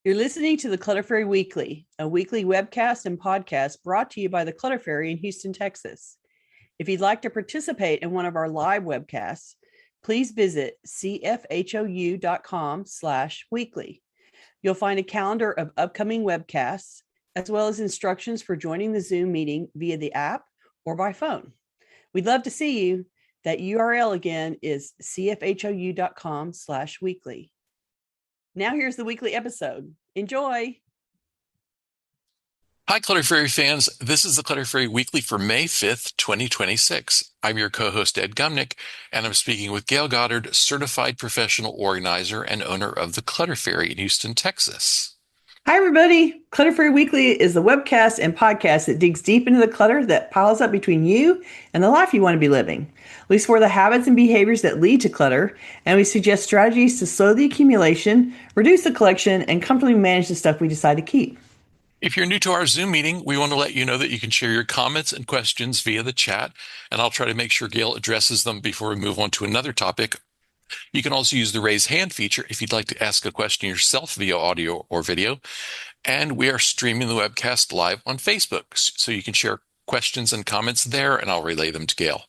You're listening to the Clutter Fairy Weekly, a weekly webcast and podcast brought to you by the Clutter Fairy in Houston, Texas. If you'd like to participate in one of our live webcasts, please visit cfhou.com/weekly. You'll find a calendar of upcoming webcasts, as well as instructions for joining the Zoom meeting via the app or by phone. We'd love to see you. That URL again is cfhou.com/weekly. Now here's the weekly episode. Enjoy. Hi, Clutter Fairy fans. This is the Clutter Fairy Weekly for May 5th, 2026. I'm your co-host, Ed Gumnick, and I'm speaking with Gayle Goddard, certified professional organizer and owner of the Clutter Fairy in Houston, Texas. Hi, everybody. Clutter Fairy Weekly is the webcast and podcast that digs deep into the clutter that piles up between you and the life you want to be living. We explore the habits and behaviors that lead to clutter, and we suggest strategies to slow the accumulation, reduce the collection, and comfortably manage the stuff we decide to keep. If you're new to our Zoom meeting, we want to let you know that you can share your comments and questions via the chat, and I'll try to make sure Gayle addresses them before we move on to another topic. You can also use the raise hand feature if you'd like to ask a question yourself via audio or video. And we are streaming the webcast live on Facebook, so you can share questions and comments there, and I'll relay them to Gayle.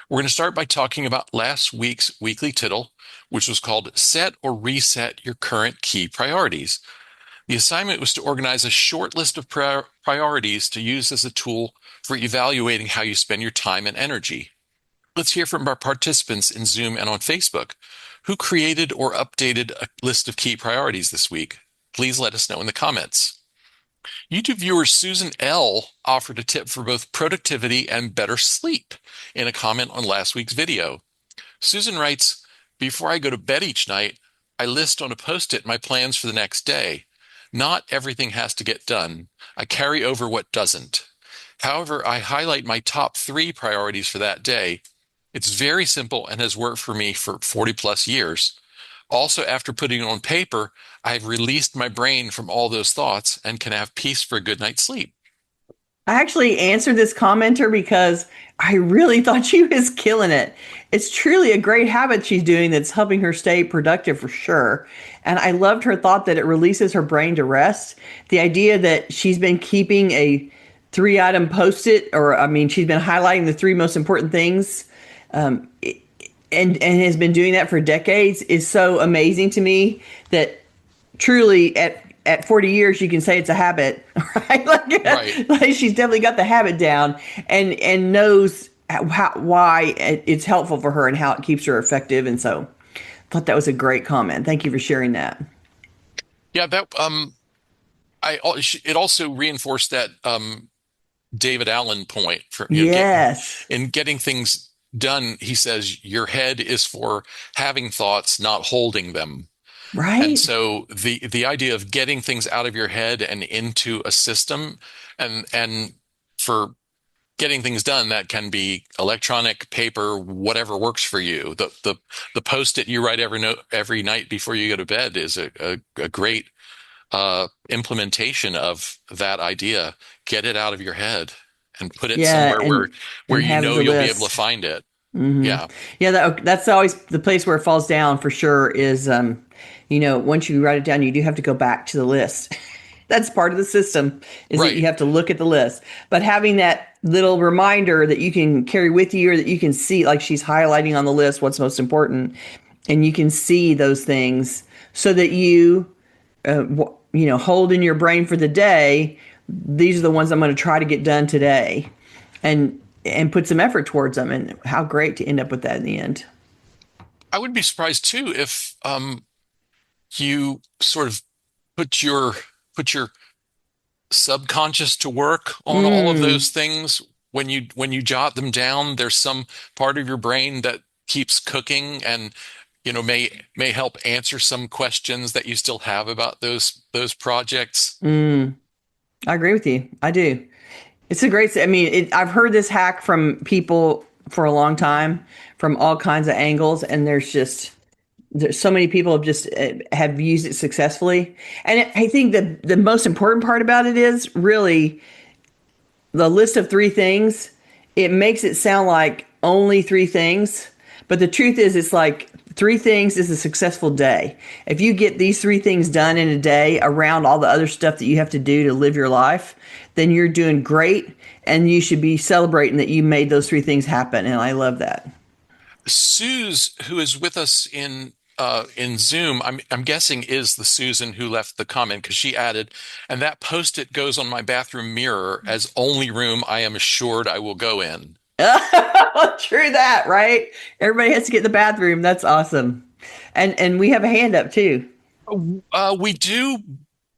We're going to start by talking about last week's weekly tittle, which was called Set or Reset Your Current Key Priorities. The assignment was to organize a short list of priorities to use as a tool for evaluating how you spend your time and energy. Let's hear from our participants in Zoom and on Facebook. Who created or updated a list of key priorities this week? Please let us know in the comments. YouTube viewer Susan L. offered a tip for both productivity and better sleep in a comment on last week's video. Susan writes, "Before I go to bed each night, I list on a Post-it my plans for the next day. Not everything has to get done. I carry over what doesn't. However, I highlight my top 3 priorities for that day. It's very simple and has worked for me for 40 plus years. Also, after putting it on paper, I've released my brain from all those thoughts and can have peace for a good night's sleep." I actually answered this commenter because I really thought she was killing it. It's truly a great habit she's doing that's helping her stay productive for sure. And I loved her thought that it releases her brain to rest. The idea that she's been keeping a 3-item Post-it, she's been highlighting the 3 most important things, and has been doing that for decades is so amazing to me that truly at 40 years, you can say it's a habit, right? Like she's definitely got the habit down and knows why it's helpful for her and how it keeps her effective. And so I thought that was a great comment. Thank you for sharing that. Yeah, it also reinforced that David Allen point for yes. in getting things done. He says your head is for having thoughts, not holding them. Right. And so the idea of getting things out of your head and into a system, and for getting things done, that can be electronic, paper, whatever works for you. The Post-it you write every night before you go to bed is a great implementation of that idea. Get it out of your head and put it somewhere where you know you'll be able to find it. Mm-hmm. Yeah. That's always the place where it falls down for sure is, once you write it down, you do have to go back to the list. That's part of the system is right. That you have to look at the list, but having that little reminder that you can carry with you or that you can see, like she's highlighting on the list, what's most important. And you can see those things so that you, hold in your brain for the day. These are the ones I'm going to try to get done today and put some effort towards them. And how great to end up with that in the end. I would be surprised too if you sort of put your subconscious to work on all of those things. When you jot them down, there's some part of your brain that keeps cooking and may help answer some questions that you still have about those projects. I agree with you. I do. It's a great, I've heard this hack from people for a long time from all kinds of angles. And there's so many people have used it successfully. And I think the most important part about it is really the list of 3 things. It makes it sound like only 3 things. But the truth is it's like 3 things is a successful day. If you get these 3 things done in a day around all the other stuff that you have to do to live your life, then you're doing great and you should be celebrating that you made those 3 things happen. And I love that. Suze, who is with us in Zoom, I'm guessing is the Susan who left the comment because she added, and that post-it goes on my bathroom mirror as only room I am assured I will go in. True that, right? Everybody has to get in the bathroom. That's awesome. And we have a hand up too. We do,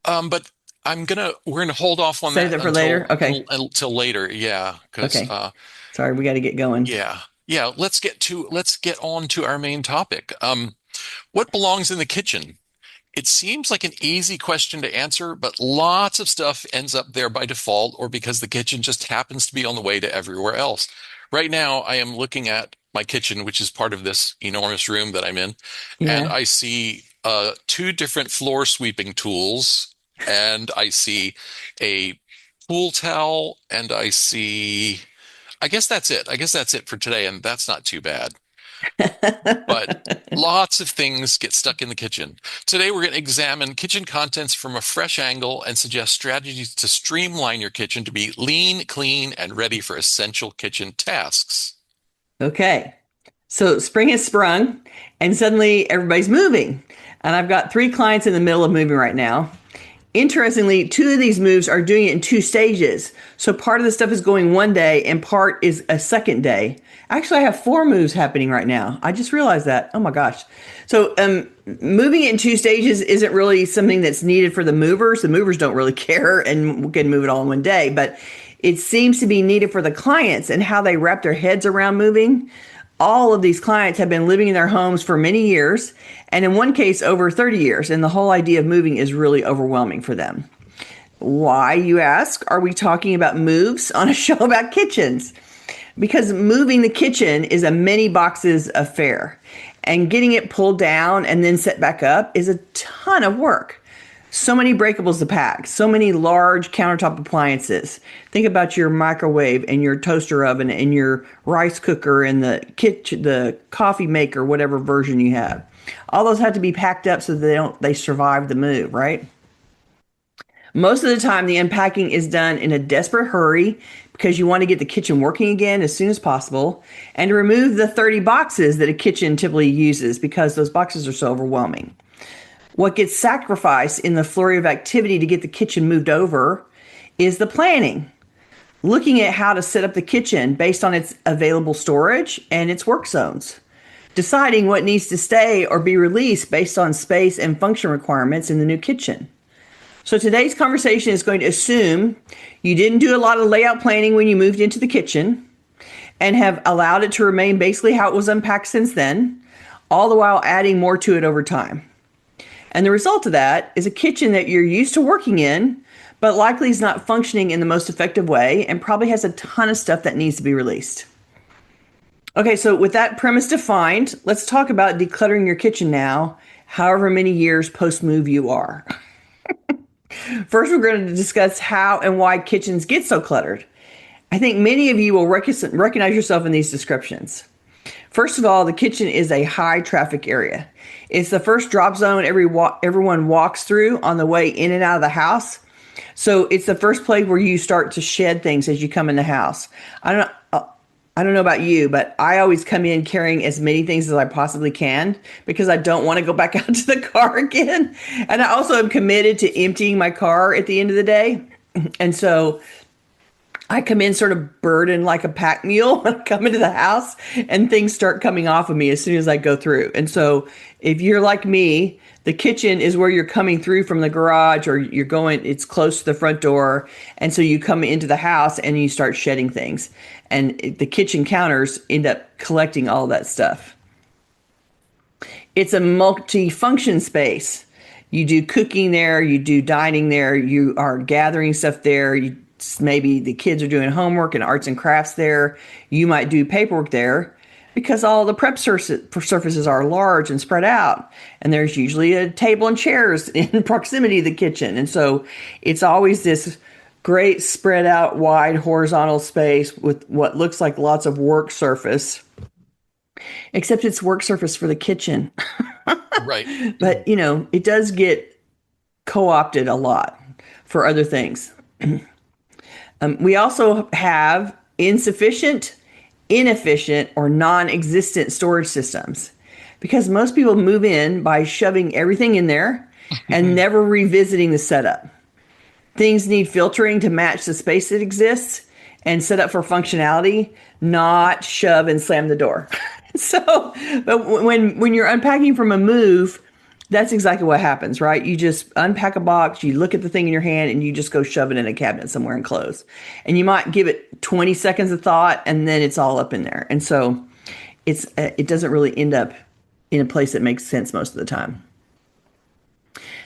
but we're gonna hold off on Save that that for later. Okay. until later. Yeah, because Okay. Sorry, we got to get going. yeah. Let's get on to our main topic. What belongs in the kitchen? It seems like an easy question to answer, but lots of stuff ends up there by default or because the kitchen just happens to be on the way to everywhere else. Right now, I am looking at my kitchen, which is part of this enormous room that I'm in, and Yeah. I see 2 different floor sweeping tools, and I see a pool towel, and I guess that's it. I guess that's it for today, and that's not too bad. But lots of things get stuck in the kitchen. Today, we're going to examine kitchen contents from a fresh angle and suggest strategies to streamline your kitchen to be lean, clean, and ready for essential kitchen tasks. Okay. So spring has sprung and suddenly everybody's moving. And I've got 3 clients in the middle of moving right now. Interestingly, 2 of these moves are doing it in 2 stages. So part of the stuff is going one day and part is a second day. Actually, I have 4 moves happening right now. I just realized that. Oh my gosh. So moving it in 2 stages isn't really something that's needed for the movers. The movers don't really care and can move it all in one day. But it seems to be needed for the clients and how they wrap their heads around moving. All of these clients have been living in their homes for many years, and in one case, over 30 years. And the whole idea of moving is really overwhelming for them. Why, you ask? Are we talking about moves on a show about kitchens? Because moving the kitchen is a many boxes affair, and getting it pulled down and then set back up is a ton of work. So many breakables to pack, so many large countertop appliances. Think about your microwave and your toaster oven and your rice cooker and the kitchen, the coffee maker, whatever version you have. All those have to be packed up so they survive the move, right? Most of the time, the unpacking is done in a desperate hurry because you want to get the kitchen working again as soon as possible and to remove the 30 boxes that a kitchen typically uses because those boxes are so overwhelming. What gets sacrificed in the flurry of activity to get the kitchen moved over is the planning. Looking at how to set up the kitchen based on its available storage and its work zones. Deciding what needs to stay or be released based on space and function requirements in the new kitchen. So today's conversation is going to assume you didn't do a lot of layout planning when you moved into the kitchen and have allowed it to remain basically how it was unpacked since then, all the while adding more to it over time. And the result of that is a kitchen that you're used to working in, but likely is not functioning in the most effective way and probably has a ton of stuff that needs to be released. Okay, so with that premise defined, let's talk about decluttering your kitchen now, however many years post-move you are. First, we're going to discuss how and why kitchens get so cluttered. I think many of you will recognize yourself in these descriptions. First of all, the kitchen is a high traffic area. It's the first drop zone everyone walks through on the way in and out of the house. So it's the first place where you start to shed things as you come in the house. I don't know about you, but I always come in carrying as many things as I possibly can because I don't want to go back out to the car again. And I also am committed to emptying my car at the end of the day. And so I come in sort of burdened like a pack mule when I come into the house and things start coming off of me as soon as I go through. And so if you're like me, the kitchen is where you're coming through from the garage or it's close to the front door. And so you come into the house and you start shedding things. And the kitchen counters end up collecting all that stuff. It's a multi-function space. You do cooking there, you do dining there, you are gathering stuff there, maybe the kids are doing homework and arts and crafts there. You might do paperwork there because all the prep surfaces are large and spread out. And there's usually a table and chairs in proximity to the kitchen. And so it's always this great spread out wide horizontal space with what looks like lots of work surface. except it's work surface for the kitchen. Right. But, it does get co-opted a lot for other things. We also have insufficient, inefficient, or non existent storage systems because most people move in by shoving everything in there and never revisiting the setup. Things need filtering to match the space that exists and set up for functionality, not shove and slam the door. So, but when you're unpacking from a move, that's exactly what happens, right? You just unpack a box, you look at the thing in your hand, and you just go shove it in a cabinet somewhere and close. And you might give it 20 seconds of thought, and then it's all up in there. And so it doesn't really end up in a place that makes sense most of the time.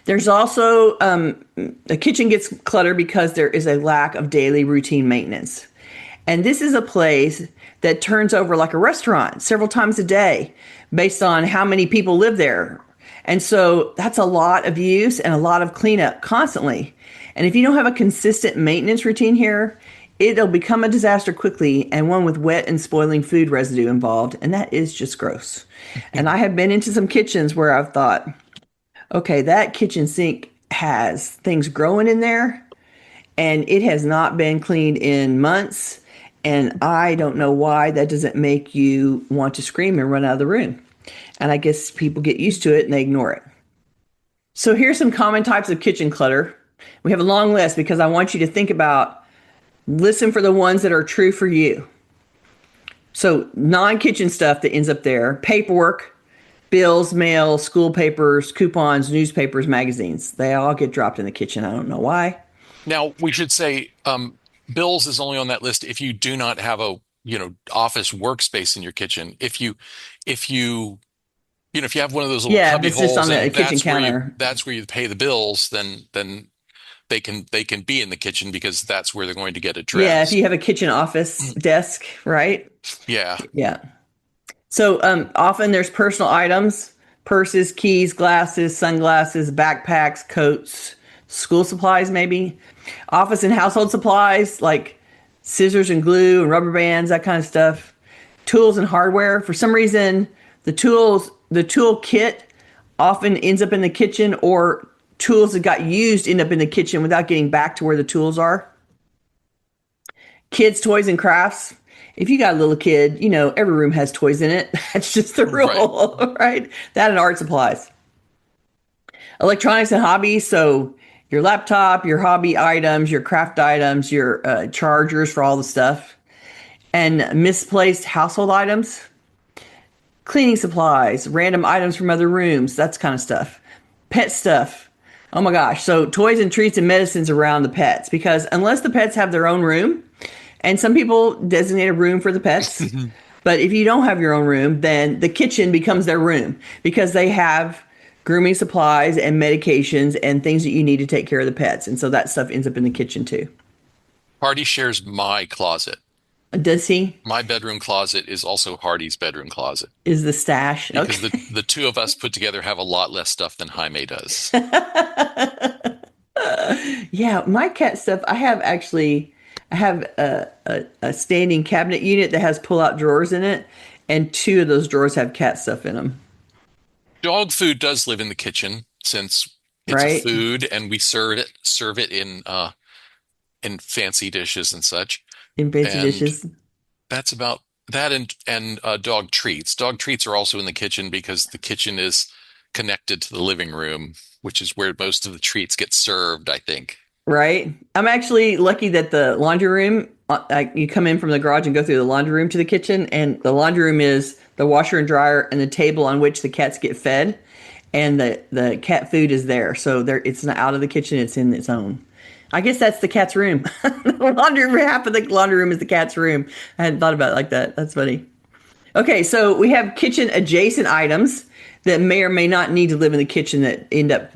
There's also the kitchen gets cluttered because there is a lack of daily routine maintenance. And this is a place that turns over like a restaurant several times a day based on how many people live there. And so that's a lot of use and a lot of cleanup constantly. And if you don't have a consistent maintenance routine here, it'll become a disaster quickly and one with wet and spoiling food residue involved. And that is just gross. And I have been into some kitchens where I've thought, okay, that kitchen sink has things growing in there and it has not been cleaned in months. And I don't know why that doesn't make you want to scream and run out of the room. And I guess people get used to it and they ignore it. So here's some common types of kitchen clutter. We have a long list because I want you to think about, listen for the ones that are true for you. So non-kitchen stuff that ends up there: paperwork, bills, mail, school papers, coupons, newspapers, magazines. They all get dropped in the kitchen. I don't know why. Now, we should say bills is only on that list if you do not have a, office workspace in your kitchen. If you have one of those little Yeah, if cubby it's just holes on the and kitchen counter. that's where you pay the bills, then they can be in the kitchen because that's where they're going to get Yeah, if addressed. you have a kitchen office desk, right? Yeah. Yeah. So often there's personal items: purses, keys, glasses, sunglasses, backpacks, coats, school supplies, maybe. Office and household supplies like scissors and glue and rubber bands, that kind of stuff. Tools and hardware. For some reason, the tool kit often ends up in the kitchen, or tools that got used end up in the kitchen without getting back to where the tools are. Kids, toys, and crafts. If you got a little kid, every room has toys in it. That's just the rule, right? That and art supplies. Electronics and hobbies. So your laptop, your hobby items, your craft items, your chargers for all the stuff. And misplaced household items. Cleaning supplies, random items from other rooms, that's kind of stuff. Pet stuff. Oh my gosh. So toys and treats and medicines around the pets, because unless the pets have their own room, and some people designate a room for the pets, but if you don't have your own room, then the kitchen becomes their room because they have grooming supplies and medications and things that you need to take care of the pets. And so that stuff ends up in the kitchen too. Hardy shares my closet. Does he? My bedroom closet is also Hardy's bedroom closet Is the stash? because Okay. the two of us put together have a lot less stuff than Jaime does. Yeah, my cat stuff, I have a standing cabinet unit that has pull-out drawers in it, and two of those drawers have cat stuff in them, Dog food does live in the kitchen since it's a right? food and we serve it in fancy dishes and such. In fancy And dishes. that's about that. And dog treats. Dog treats are also in the kitchen because the kitchen is connected to the living room, which is where most of the treats get served, I think. Right. I'm actually lucky that the laundry room, you come in from the garage and go through the laundry room to the kitchen, and the laundry room is the washer and dryer and the table on which the cats get fed, and the cat food is there. So it's not out of the kitchen; it's in its own. I guess that's the cat's room. The laundry room, half of the laundry room is the cat's room. I hadn't thought about it like that. That's funny. Okay, so we have kitchen adjacent items that may or may not need to live in the kitchen that end up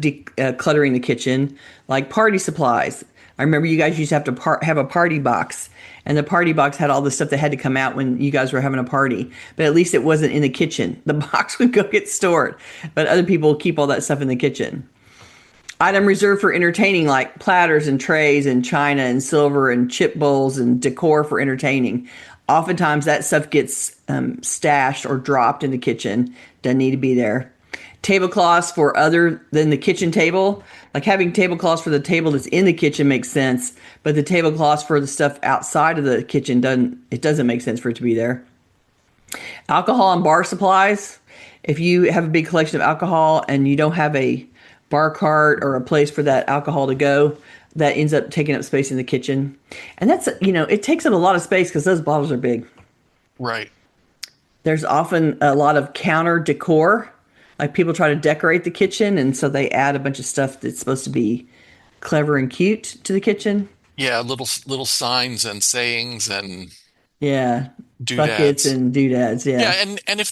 cluttering the kitchen, like party supplies. I remember you guys used to have to have a party box, and the party box had all the stuff that had to come out when you guys were having a party. But at least it wasn't in the kitchen. The box would go get stored, but other people keep all that stuff in the kitchen. Item reserved for entertaining, like platters and trays and china and silver and chip bowls and decor for entertaining. Oftentimes that stuff gets stashed or dropped in the kitchen. Doesn't need to be there. Tablecloths for other than the kitchen table. Like having tablecloths for the table that's in the kitchen makes sense, but the tablecloths for the stuff outside of the kitchen doesn't make sense for it to be there. Alcohol and bar supplies. If you have a big collection of alcohol and you don't have a bar cart or a place for that alcohol to go, that ends up taking up space in the kitchen. And that's, it takes up a lot of space because those bottles are big. Right. There's often a lot of counter decor. Like people try to decorate the kitchen, and so they add a bunch of stuff that's supposed to be clever and cute to the kitchen. Yeah, little signs and sayings and Yeah. Buckets doodads. and doodads. Yeah, Yeah. and if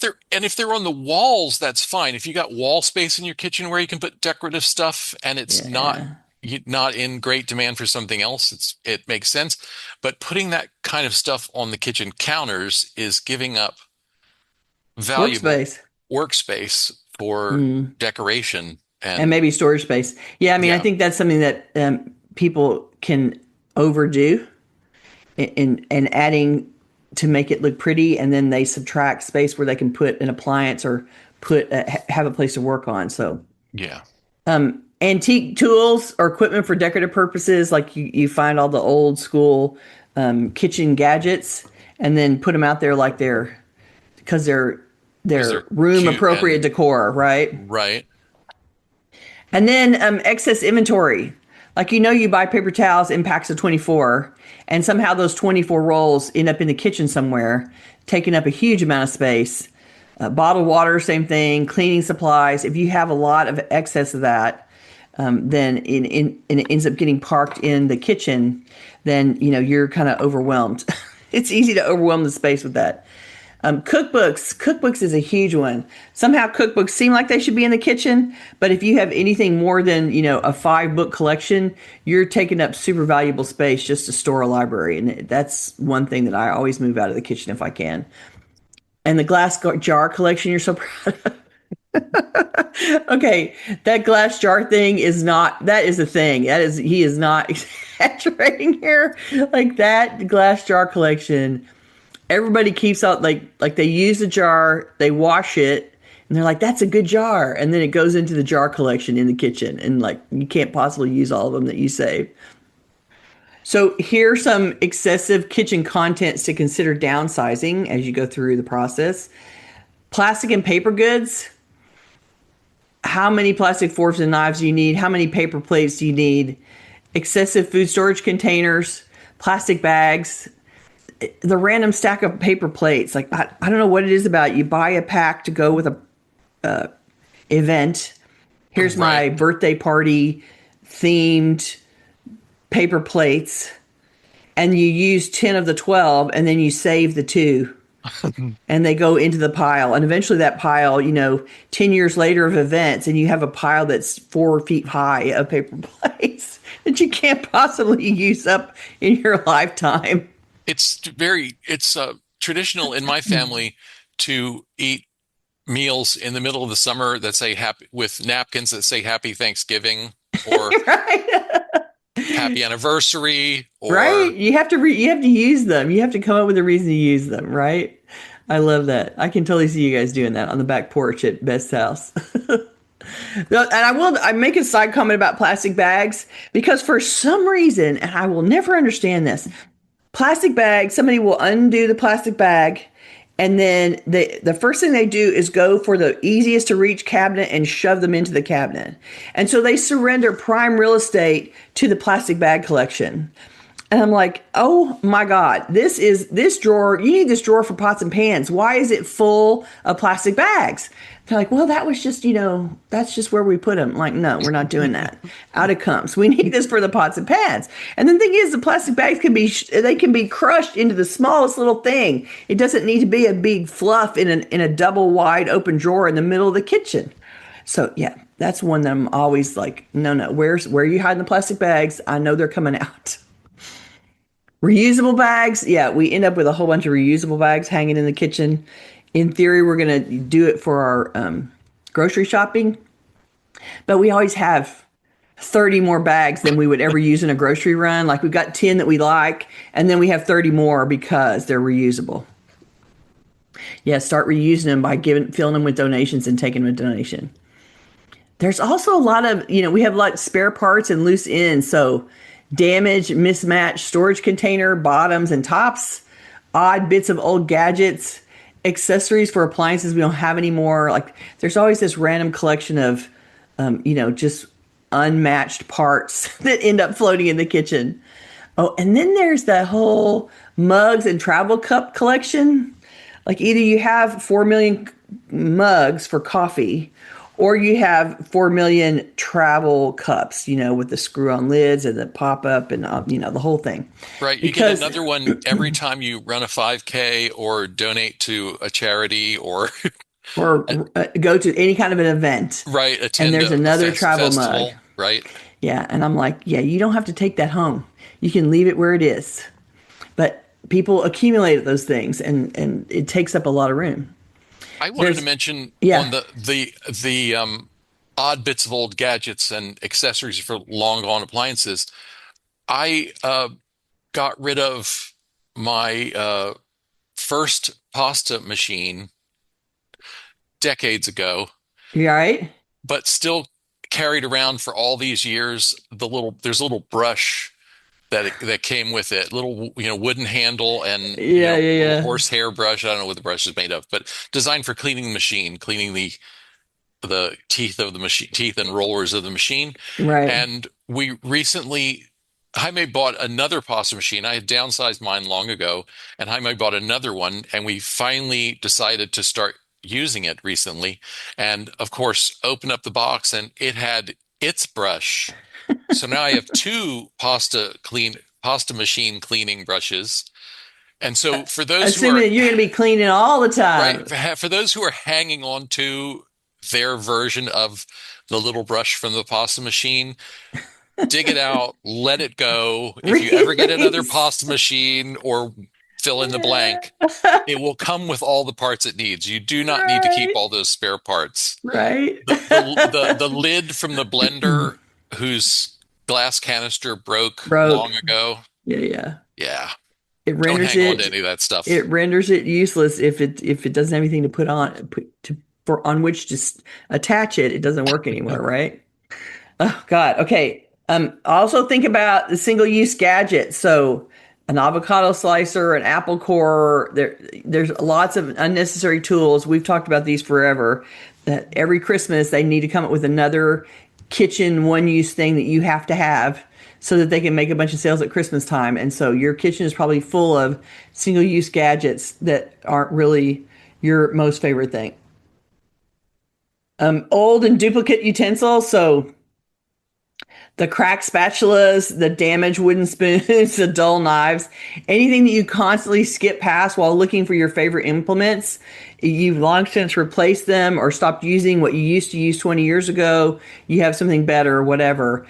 they're on the walls, that's fine. If you got wall space in your kitchen where you can put decorative stuff and it's not Yeah. not in great demand for something else, it makes sense. But putting that kind of stuff on the kitchen counters is giving up valuable Workspace. workspace for Mm. decoration. And And maybe storage space. Yeah. I mean, I yeah, think that's something that people can overdo in adding to make it look pretty, and then they subtract space where they can put an appliance or have a place to work on. So yeah, antique tools or equipment for decorative purposes, like you find all the old school kitchen gadgets, and then put them out there like because because they're they're room cute appropriate and decor, right? right. And then excess inventory. Like, you buy paper towels in packs of 24, and somehow those 24 rolls end up in the kitchen somewhere, taking up a huge amount of space. Bottled water, same thing. Cleaning supplies. If you have a lot of excess of that, then and it ends up getting parked in the kitchen, then, you're kind of overwhelmed. It's easy to overwhelm the space with that. Cookbooks is a huge one. Somehow cookbooks seem like they should be in the kitchen, but if you have anything more than, a 5-book collection, you're taking up super valuable space just to store a library. And that's one thing that I always move out of the kitchen if I can. And the glass jar collection, you're so proud of. Okay, that glass jar thing that is a thing. He is not exaggerating here. Like that glass jar collection, everybody keeps out like they use the jar, they wash it, and they're like, that's a good jar. And then it goes into the jar collection in the kitchen, and like you can't possibly use all of them that you save. So here's some excessive kitchen contents to consider downsizing as you go through the process. Plastic and paper goods. How many plastic forks and knives do you need? How many paper plates do you need? Excessive food storage containers, plastic bags, the random stack of paper plates. Like, I don't know what it is about it. You buy a pack to go with a event. Here's my Right. birthday party themed paper plates, and you use 10 of the 12, and then you save the 2, and they go into the pile. And eventually that pile, 10 years later of events, and you have a pile that's 4 feet high of paper plates that you can't possibly use up in your lifetime. It's traditional in my family to eat meals in the middle of the summer that say happy with napkins that say happy Thanksgiving or Right. happy anniversary Right. or You have to use them. You have to come up with a reason to use them, right? I love that. I can totally see you guys doing that on the back porch at Best's house. And I make a side comment about plastic bags because for some reason, and I will never understand this, plastic bag, somebody will undo the plastic bag, and then the first thing they do is go for the easiest to reach cabinet and shove them into the cabinet. And so they surrender prime real estate to the plastic bag collection. And I'm like, oh my God, this drawer, you need this drawer for pots and pans. Why is it full of plastic bags? They're like, well, that was just, that's just where we put them. I'm like, no, we're not doing that. Out it comes. We need this for the pots and pans. And the thing is, the plastic bags they can be crushed into the smallest little thing. It doesn't need to be a big fluff in a double wide open drawer in the middle of the kitchen. So yeah, that's one that I'm always like, no, where are you hiding the plastic bags? I know they're coming out. Reusable bags. Yeah, we end up with a whole bunch of reusable bags hanging in the kitchen. In theory, we're going to do it for our grocery shopping, but we always have 30 more bags than we would ever use in a grocery run. Like we've got 10 that we like, and then we have 30 more because they're reusable. Yeah, start reusing them by filling them with donations and taking them a donation. There's also a lot of, we have like spare parts and loose ends. So damaged, mismatched storage container, bottoms and tops, odd bits of old gadgets, accessories for appliances we don't have anymore. Like there's always this random collection of, just unmatched parts that end up floating in the kitchen. Oh, and then there's the whole mugs and travel cup collection. Like either you have 4 million mugs for coffee, or you have 4 million travel cups, with the screw on lids and the pop up and, the whole thing. Right. You get Because, another one every time you run a 5K or donate to a charity or or go to any kind of an event right, and attend there's a another travel mug. festival, right? Yeah. And I'm like, yeah, you don't have to take that home. You can leave it where it is. But people accumulate those things and it takes up a lot of room. I wanted to There's, mention on yeah. the odd bits of old gadgets and accessories for long gone appliances. I got rid of my first pasta machine decades ago, You all right? but still carried around for all these years there's a little brush that came with it, little wooden handle and Yeah, yeah, little yeah. horsehair brush. I don't know what the brush is made of, but designed for cleaning the machine, cleaning the teeth of the machine, teeth and rollers of the machine. Right. And we recently, Jaime bought another pasta machine. I had downsized mine long ago, and Jaime bought another one, and we finally decided to start using it recently. And of course, open up the box, and it had its brush. So now I have two pasta machine cleaning brushes. And so for those who Assuming are that you're going to be cleaning all the right, time. for those who are hanging on to their version of the little brush from the pasta machine, dig it out, let it go. If you ever get another Reese. pasta machine or fill in the blank, it will come with all the parts it needs. You do not need to keep Right. all those spare parts. Right. The lid from the blender whose glass canister broke Broke. long ago. Yeah, yeah. Yeah, It don't renders hang on to it any of that it stuff. renders it useless if it doesn't have anything to put on for on which to attach it. It doesn't work anymore, right? Oh God. Okay. Also think about the single-use gadgets. So an avocado slicer, an apple core. There's lots of unnecessary tools. We've talked about these forever. That every Christmas they need to come up with another kitchen one-use thing that you have to have so that they can make a bunch of sales at Christmas time. And so your kitchen is probably full of single-use gadgets that aren't really your most favorite thing. Old and duplicate utensils. So the cracked spatulas, the damaged wooden spoons, the dull knives, anything that you constantly skip past while looking for your favorite implements, you've long since replaced them or stopped using what you used to use 20 years ago. You have something better or whatever.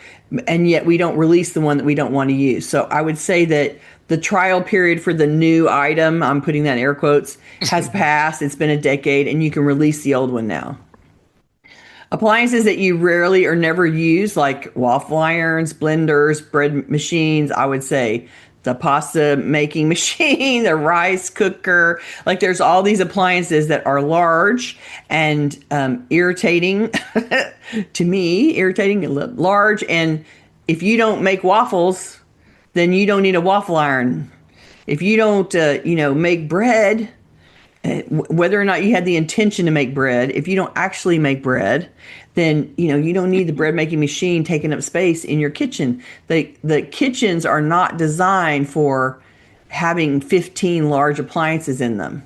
And yet we don't release the one that we don't want to use. So I would say that the trial period for the new item, I'm putting that in air quotes, has passed. It's been a decade and you can release the old one now. Appliances that you rarely or never use, like waffle irons, blenders, bread machines, I would say the pasta making machine, the rice cooker. Like there's all these appliances that are large and irritating to me, irritating, large. And if you don't make waffles, then you don't need a waffle iron. If you don't, make bread, whether or not you had the intention to make bread, if you don't actually make bread, then you don't need the bread making machine taking up space in your kitchen. The kitchens are not designed for having 15 large appliances in them.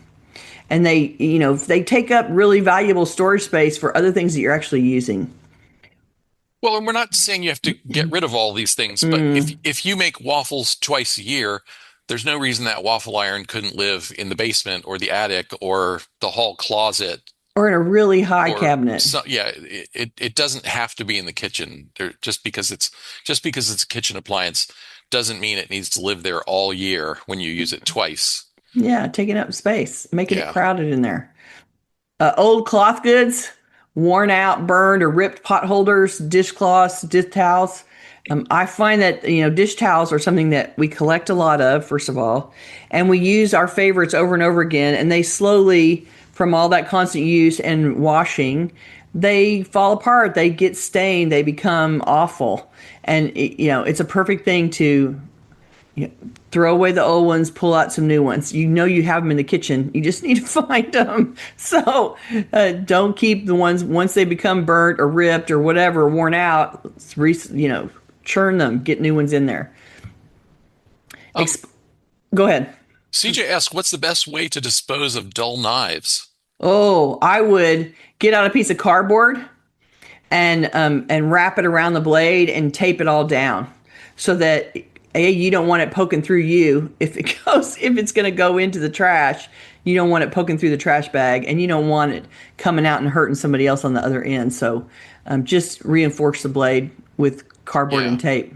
And they take up really valuable storage space for other things that you're actually using. Well, and we're not saying you have to get rid of all these things, but Mm. if you make waffles twice a year, there's no reason that waffle iron couldn't live in the basement or the attic or the hall closet Or in a really high or cabinet. so. Yeah, it doesn't have to be in the kitchen. Just because it's a kitchen appliance doesn't mean it needs to live there all year when you use it twice. Yeah, taking up space, making it Yeah. crowded in there. Old cloth goods. worn out, burned, or ripped pot holders, dishcloths, dish towels. I find that, dish towels are something that we collect a lot of, first of all, and we use our favorites over and over again, and they slowly, from all that constant use and washing, they fall apart, they get stained, they become awful. And, it's a perfect thing to throw away the old ones, pull out some new ones. You have them in the kitchen. You just need to find them. So don't keep the ones once they become burnt or ripped or whatever, worn out. Churn them. Get new ones in there. Go ahead. CJ asked, what's the best way to dispose of dull knives? Oh, I would get out a piece of cardboard and wrap it around the blade and tape it all down so that you don't want it poking through you if it's going to go into the trash. You don't want it poking through the trash bag, and you don't want it coming out and hurting somebody else on the other end. So just reinforce the blade with cardboard and tape.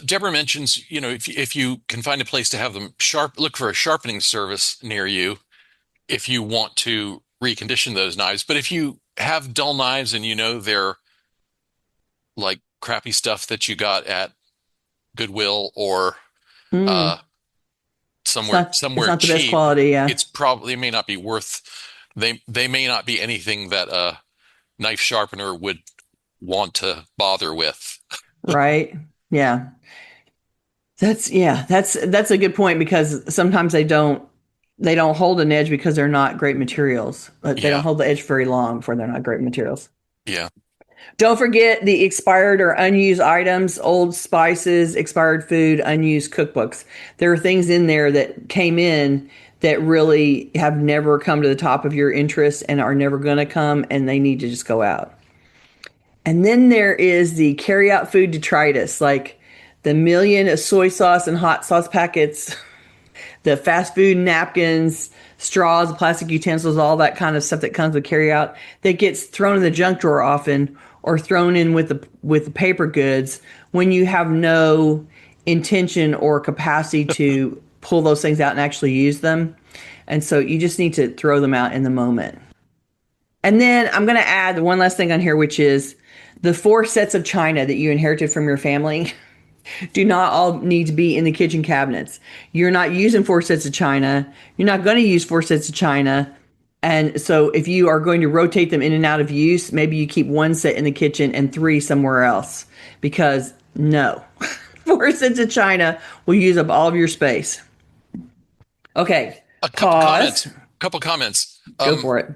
Deborah mentions, if you can find a place to have them look for a sharpening service near you if you want to recondition those knives. But if you have dull knives and they're like crappy stuff that you got at Goodwill or somewhere it's not the cheap, best quality. Yeah, it's probably may not be worth. They may not be anything that a knife sharpener would want to bother with. Right. Yeah. That's a good point, because sometimes they don't hold an edge because they're not great materials. But they don't hold the edge very long before they're not great materials. Yeah. Don't forget the expired or unused items, old spices, expired food, unused cookbooks. There are things in there that came in that really have never come to the top of your interest and are never going to come, and they need to just go out. And then there is the carry-out food detritus, like the million of soy sauce and hot sauce packets, the fast food napkins, straws, plastic utensils, all that kind of stuff that comes with carry-out that gets thrown in the junk drawer often, or thrown in with the paper goods when you have no intention or capacity to pull those things out and actually use them. And so you just need to throw them out in the moment. And then I'm going to add one last thing on here, which is the 4 sets of china that you inherited from your family do not all need to be in the kitchen cabinets. You're not using 4 sets of china. You're not going to use 4 sets of china. And so if you are going to rotate them in and out of use, maybe you keep 1 set in the kitchen and 3 somewhere else, because no, 4 sets of china will use up all of your space. Okay. Couple comments. Go for it.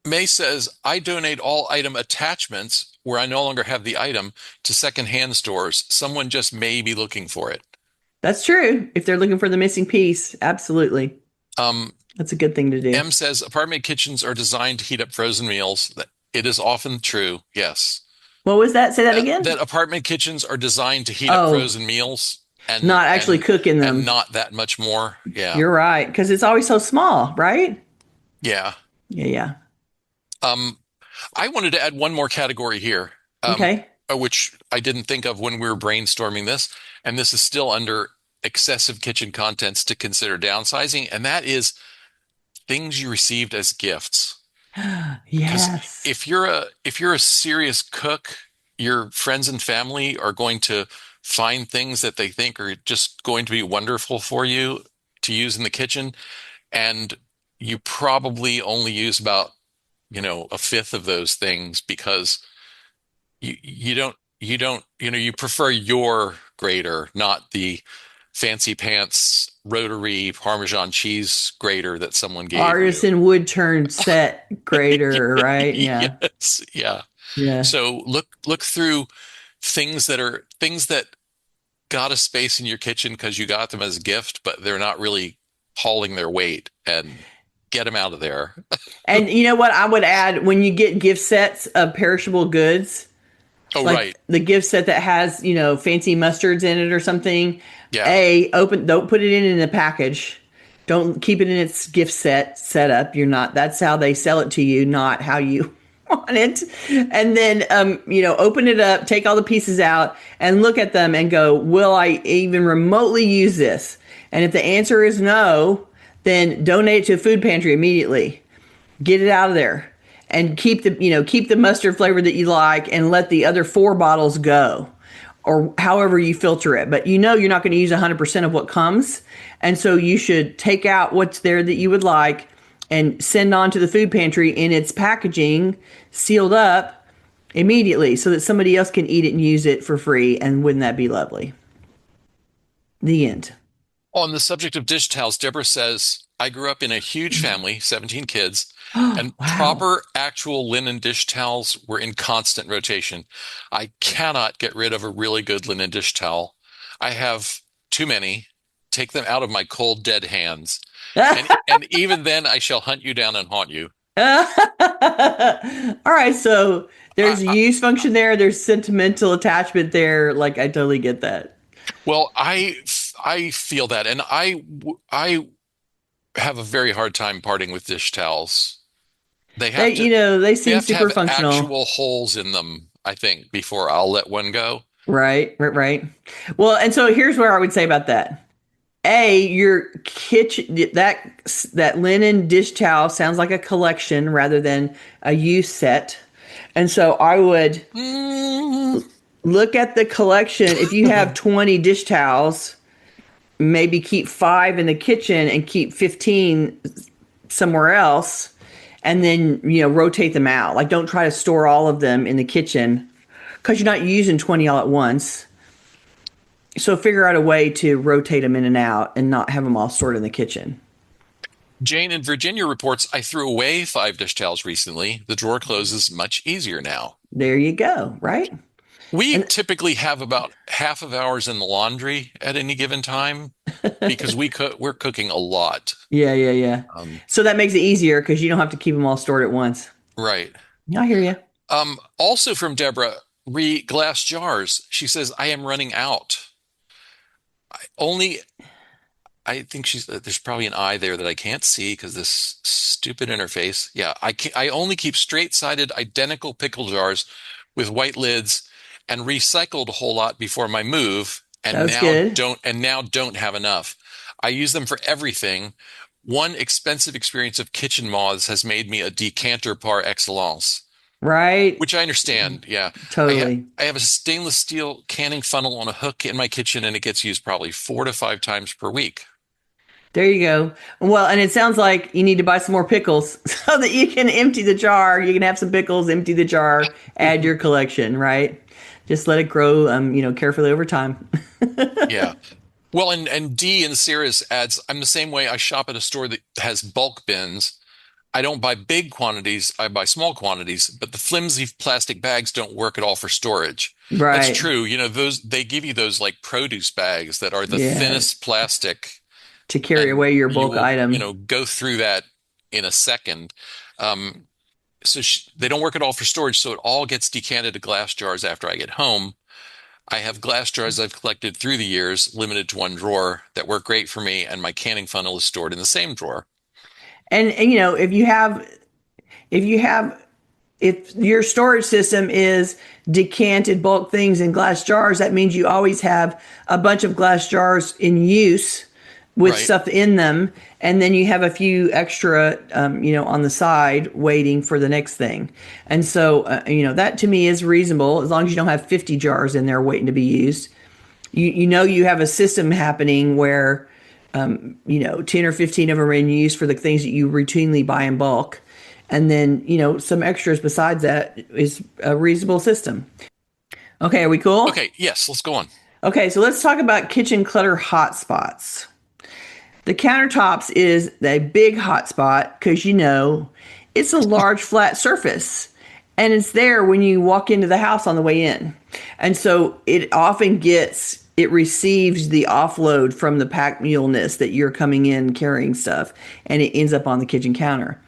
May says, I donate all item attachments where I no longer have the item to secondhand stores. Someone just may be looking for it. That's true. If they're looking for the missing piece, absolutely. That's a good thing to do. M says, apartment kitchens are designed to heat up frozen meals. It is often true. Yes. What was that? Say that again? That apartment kitchens are designed to heat up frozen meals. And not actually cooking them. And not that much more. Yeah. You're right. Because it's always so small, right? Yeah. Yeah. I wanted to add one more category here. Okay. Which I didn't think of when we were brainstorming this. And this is still under excessive kitchen contents to consider downsizing. And that is things you received as gifts. Yes. If you're a serious cook, your friends and family are going to find things that they think are just going to be wonderful for you to use in the kitchen, and you probably only use about a fifth of those things because you prefer your grater, not the fancy pants rotary Parmesan cheese grater that someone gave artisan you. wood turn set grater, right? Yeah. Yes. Yeah. Yeah. So look through things that got a space in your kitchen because you got them as a gift, but they're not really hauling their weight, and get them out of there. And you know what I would add, when you get gift sets of perishable goods, right. The gift set that has, fancy mustards in it or something. Yeah. Don't put it in a package. Don't keep it in its gift setup. That's how they sell it to you, not how you want it. And then, open it up, take all the pieces out and look at them and go, will I even remotely use this? And if the answer is no, then donate it to a food pantry immediately. Get it out of there. and keep the mustard flavor that you like and let the other 4 bottles go, or however you filter it. But you're not going to use 100% of what comes. And so you should take out what's there that you would like and send on to the food pantry in its packaging, sealed up immediately, so that somebody else can eat it and use it for free. And wouldn't that be lovely? The end. On the subject of dish towels, Deborah says, I grew up in a huge family, 17 kids, Oh, and wow. proper actual linen dish towels were in constant rotation. I cannot get rid of a really good linen dish towel. I have too many. Take them out of my cold, dead hands. And even then I shall hunt you down and haunt you. All right, so I, there's a I, use function there. There's sentimental attachment there. Like, I totally get that. well, I feel that, and I have a very hard time parting with dish towels. They They, have to they they seem have to super have functional. actual holes in them, I think, before I'll let one go. Right, right, right. Well, and so here's what I would say about that. Your kitchen, that linen dish towel sounds like a collection rather than a use set. And so I would Mm, look at the collection. If you have 20 dish towels, maybe keep 5 in the kitchen and keep 15 somewhere else, and then rotate them out. Like, don't try to store all of them in the kitchen because you're not using 20 all at once. So figure out a way to rotate them in and out and not have them all stored in the kitchen. Jane in Virginia reports, I threw away 5 dish towels recently. The drawer closes much easier now. There you go, right? We And typically have about half of ours in the laundry at any given time because we're cooking a lot. yeah, yeah, yeah. Um, So that makes it easier because you don't have to keep them all stored at once. right. I hear you. Also from Deborah, re glass jars. She says, I am running out. Only, I think there's probably an I there that I can't see because this stupid interface. Yeah, I only keep straight-sided identical pickle jars with white lids and recycled a whole lot before my move That and was good. now don't have enough. I use them for everything. One expensive experience of kitchen moths has made me a decanter par excellence. Right? Which I understand. Yeah. Totally. I have a stainless steel canning funnel on a hook in my kitchen and it gets used probably 4 to 5 times per week. There you go. Well, and it sounds like you need to buy some more pickles so that you can empty the jar. You can have some pickles, empty the jar, add your collection, right? Just let it grow, carefully over time. Yeah. Well, and D in Cirrus adds, I'm the same way. I shop at a store that has bulk bins. I don't buy big quantities, I buy small quantities, but the flimsy plastic bags don't work at all for storage. That's Right. true. Those they give you those like produce bags that are the Yeah. thinnest plastic To carry and away your you bulk will, item. go through that in a second. Um, they don't work at all for storage, so it all gets decanted to glass jars after I get home. I have glass jars I've collected through the years, limited to one drawer, that work great for me, and my canning funnel is stored in the same drawer. And if your storage system is decanted bulk things in glass jars, that means you always have a bunch of glass jars in use with Right. stuff in them, and then you have a few extra, on the side waiting for the next thing. And so, that to me is reasonable as long as you don't have 50 jars in there waiting to be used. You have a system happening where 10 or 15 of them are in use for the things that you routinely buy in bulk. And then, some extras besides that is a reasonable system. Okay, are we cool? Okay, yes, let's go on. Okay, so let's talk about kitchen clutter hotspots. The countertops is a big hotspot because it's a large flat surface and it's there when you walk into the house on the way in. And so it receives the offload from the pack muleness that you're coming in carrying stuff, and it ends up on the kitchen counter.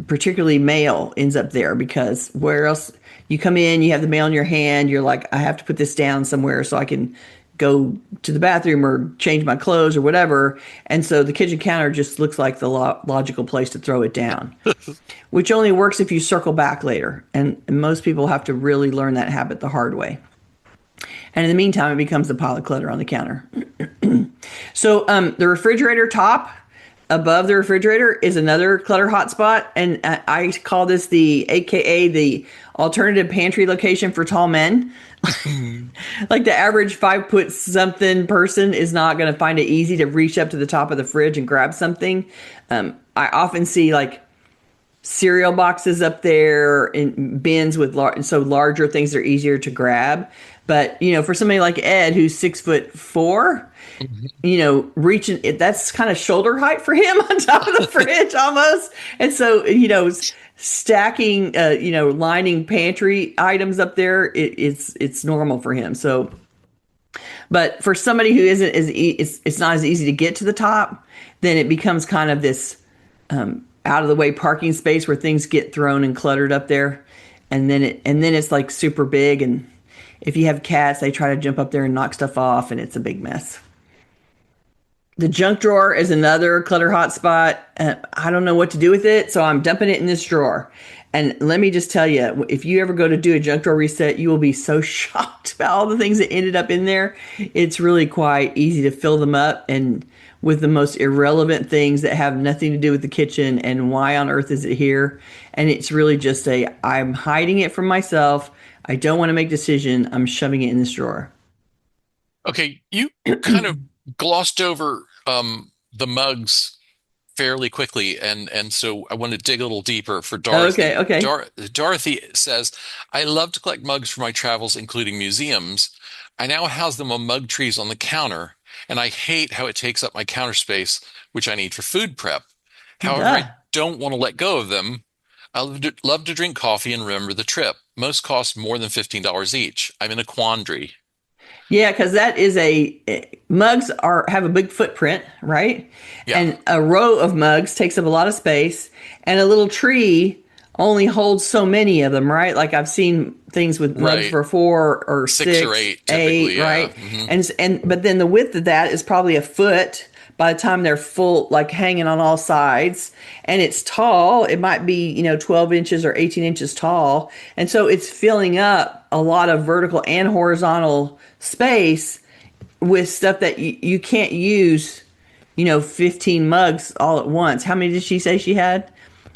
Particularly mail ends up there because where else you come in, you have the mail in your hand, you're like, I have to put this down somewhere so I can go to the bathroom or change my clothes or whatever. And so the kitchen counter just looks like the logical place to throw it down, which only works if you circle back later. And most people have to really learn that habit the hard way. And in the meantime, it becomes a pile of clutter on the counter. So the refrigerator top, above the refrigerator is another clutter hotspot, and I call this the AKA the alternative pantry location for tall men. Like the average 5 foot something person is not going to find it easy to reach up to the top of the fridge and grab something. I often see like cereal boxes up there in bins with so larger things are easier to grab. But for somebody like Ed, who's 6'4", reaching it, that's kind of shoulder height for him on top of the fridge almost. And so, stacking, lining pantry items up there, it's normal for him. So, but for somebody who isn't it's not as easy to get to the top, then it becomes kind of this out of the way parking space where things get thrown and cluttered up there. And then it's like super big. And if you have cats, they try to jump up there and knock stuff off, and it's a big mess. The junk drawer is another clutter hotspot. I don't know what to do with it, so I'm dumping it in this drawer. And let me just tell you, if you ever go to do a junk drawer reset, you will be so shocked about all the things that ended up in there. It's really quite easy to fill them up, and with the most irrelevant things that have nothing to do with the kitchen, and why on earth is it here? And it's really just I'm hiding it from myself. I don't want to make a decision. I'm shoving it in this drawer. Okay, you kind of glossed over the mugs fairly quickly, and so I want to dig a little deeper for Dorothy. Okay. Dorothy says, "I love to collect mugs for my travels, including museums. I now house them on mug trees on the counter, and I hate how it takes up my counter space, which I need for food prep. However, I don't want to let go of them. I love to drink coffee and remember the trip. Most cost more than $15 each. I'm in a quandary." Yeah, because that is mugs have a big footprint, right? Yeah. And a row of mugs takes up a lot of space, and a little tree only holds so many of them, right? Like I've seen things with mugs for 4 or 6 or 8, typically, right? Mm-hmm. But then the width of that is probably a foot by the time they're full, like hanging on all sides. And it's tall. It might be 12 inches or 18 inches tall, and so it's filling up a lot of vertical and horizontal space with stuff that you can't use 15 mugs all at once. How many did she say she had?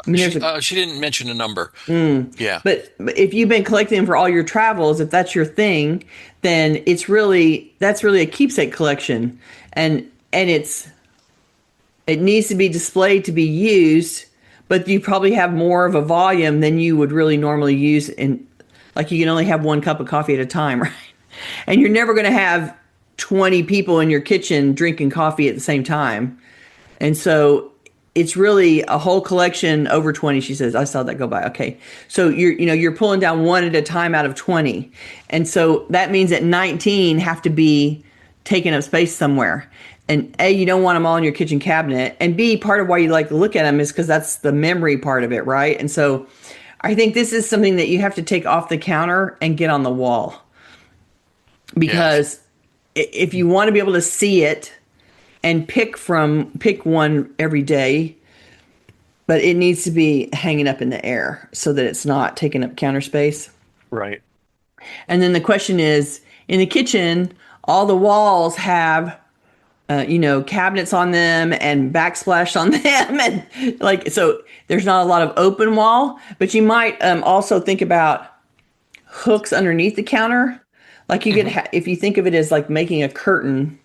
I mean, she didn't mention a number. Yeah. But if you've been collecting them for all your travels, if that's your thing, then that's really a keepsake collection, and it needs to be displayed to be used, but you probably have more of a volume than you would really normally use, and like you can only have one cup of coffee at a time, right? And you're never going to have 20 people in your kitchen drinking coffee at the same time. And so it's really a whole collection over 20, she says. I saw that go by. Okay. So you're pulling down one at a time out of 20. And so that means that 19 have to be taking up space somewhere. And A, you don't want them all in your kitchen cabinet. And B, part of why you like to look at them is because that's the memory part of it, right? And so I think this is something that you have to take off the counter and get on the wall. Because if you want to be able to see it and pick one every day, but it needs to be hanging up in the air so that it's not taking up counter space. Right. And then the question is, in the kitchen, all the walls have cabinets on them and backsplash on them, and so there's not a lot of open wall. But you might also think about hooks underneath the counter. Like you could, if you think of it as like making a curtain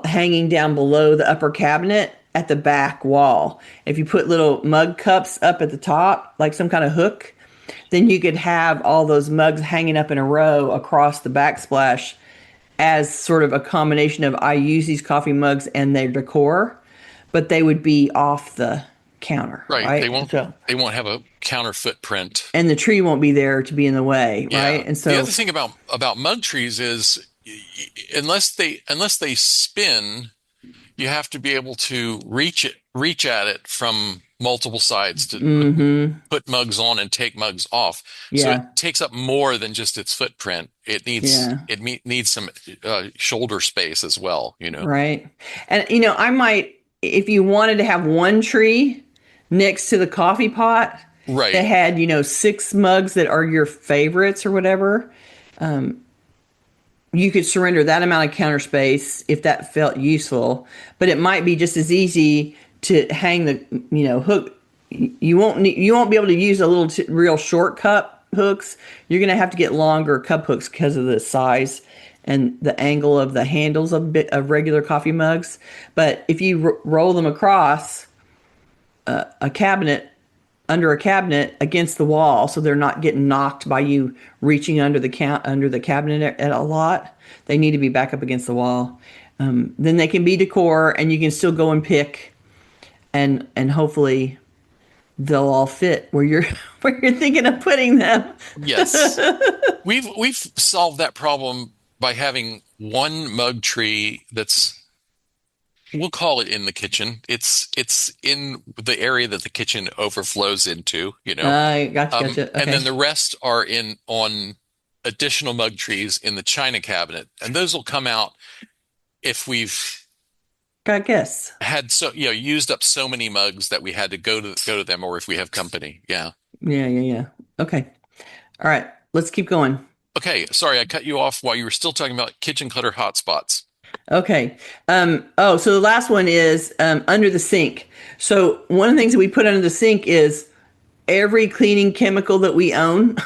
hanging down below the upper cabinet at the back wall. If you put little mug cups up at the top, like some kind of hook, then you could have all those mugs hanging up in a row across the backsplash as sort of a combination of I use these coffee mugs and their decor, but they would be off the counter. Right. They won't have a counter footprint. And the tree won't be there to be in the way, right? And so the other thing about mug trees is unless they spin, you have to be able to reach at it from multiple sides to put mugs on and take mugs off. Yeah. So it takes up more than just its footprint. It needs some shoulder space as well, Right. And I might, if you wanted to have one tree next to the coffee pot, right, that had 6 mugs that are your favorites or whatever, you could surrender that amount of counter space if that felt useful. But it might be just as easy to hang the, hook. You won't be able to use a little real short cup hooks. You're going to have to get longer cup hooks because of the size and the angle of the handles of regular coffee mugs. But if you roll them across a cabinet, under a cabinet against the wall, so they're not getting knocked by you reaching under the cabinet at a lot, they need to be back up against the wall. Then they can be decor, and you can still go and pick, and hopefully they'll all fit where you're where you're thinking of putting them. Yes. We've solved that problem by having one mug tree that's, we'll call it in the kitchen. It's in the area that the kitchen overflows into, Gotcha. And Okay. then the rest are on additional mug trees in the china cabinet. And those will come out if we've I guess. had used up so many mugs that we had to go to them, or if we have company. Yeah. Yeah. Okay. All right. Let's keep going. Okay. Sorry, I cut you off while you were still talking about kitchen clutter hotspots. Okay. So the last one is under the sink. So one of the things that we put under the sink is every cleaning chemical that we own.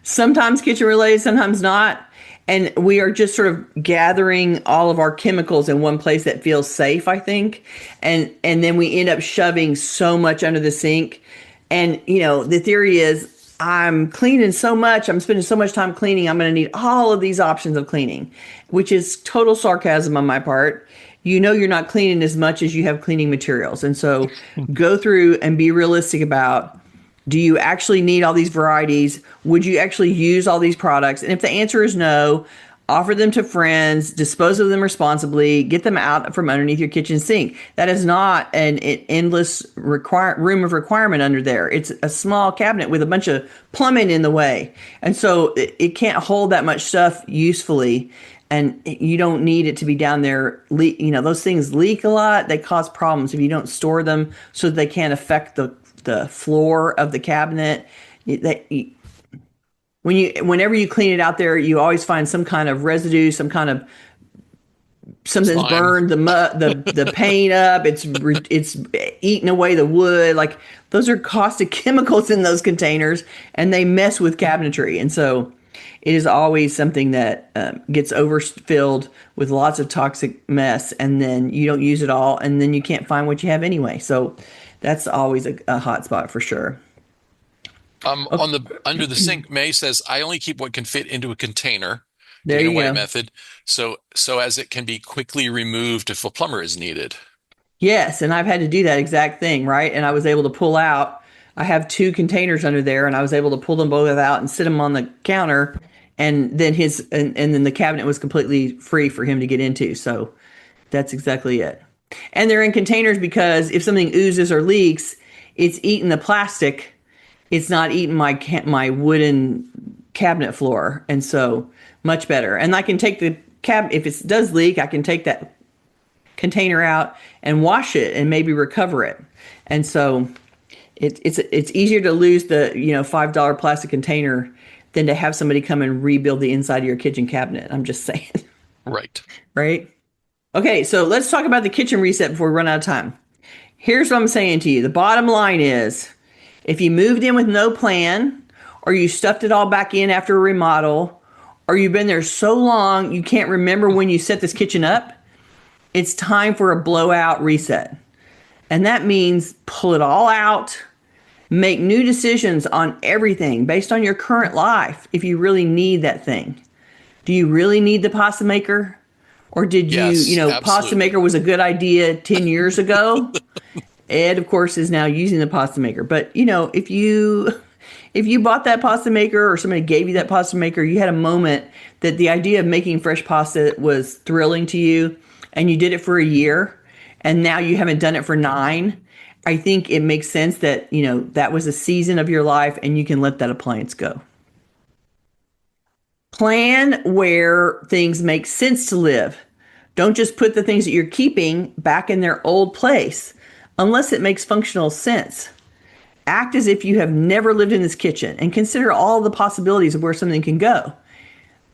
Sometimes kitchen related, sometimes not. And we are just sort of gathering all of our chemicals in one place that feels safe, I think. And then we end up shoving so much under the sink. And, the theory is I'm cleaning so much, I'm spending so much time cleaning, I'm going to need all of these options of cleaning, which is total sarcasm on my part. You're not cleaning as much as you have cleaning materials. And so go through and be realistic about, do you actually need all these varieties? Would you actually use all these products? And if the answer is no, offer them to friends, dispose of them responsibly, get them out from underneath your kitchen sink. That is not an endless room of requirement under there. It's a small cabinet with a bunch of plumbing in the way. And so it can't hold that much stuff usefully. And you don't need it to be down there. Those things leak a lot. They cause problems if you don't store them so that they can't affect the floor of the cabinet. Whenever you clean it out there, you always find some kind of residue, some kind of something's Slime. burned the paint up. It's eaten away the wood. Like, those are caustic chemicals in those containers, and they mess with cabinetry. And so it is always something that gets overfilled with lots of toxic mess, and then you don't use it all, and then you can't find what you have anyway. So that's always a hot spot for sure. On the under the sink, May says, I only keep what can fit into a container, There taking you away go. method, so as it can be quickly removed if a plumber is needed. Yes, and I've had to do that exact thing, right? And I was able to pull out. I have 2 containers under there, and I was able to pull them both out and sit them on the counter, and then and then the cabinet was completely free for him to get into. So that's exactly it. And they're in containers because if something oozes or leaks, it's eating the plastic. It's not eating my wooden cabinet floor, and so much better. And I can take the if it does leak, I can take that container out and wash it and maybe recover it. And so it's easier to lose the $5 plastic container than to have somebody come and rebuild the inside of your kitchen cabinet. I'm just saying. Right. Right? Okay, so let's talk about the kitchen reset before we run out of time. Here's what I'm saying to you. The bottom line is, if you moved in with no plan, or you stuffed it all back in after a remodel, or you've been there so long you can't remember when you set this kitchen up, it's time for a blowout reset. And that means pull it all out, make new decisions on everything based on your current life if you really need that thing. Do you really need the pasta maker? Or did Yes, pasta absolutely. maker was a good idea 10 years ago? Ed, of course, is now using the pasta maker. But, if you bought that pasta maker or somebody gave you that pasta maker, you had a moment that the idea of making fresh pasta was thrilling to you, and you did it for a year, and now you haven't done it for 9. I think it makes sense that, that was a season of your life, and you can let that appliance go. Plan where things make sense to live. Don't just put the things that you're keeping back in their old place unless it makes functional sense. Act as if you have never lived in this kitchen and consider all the possibilities of where something can go.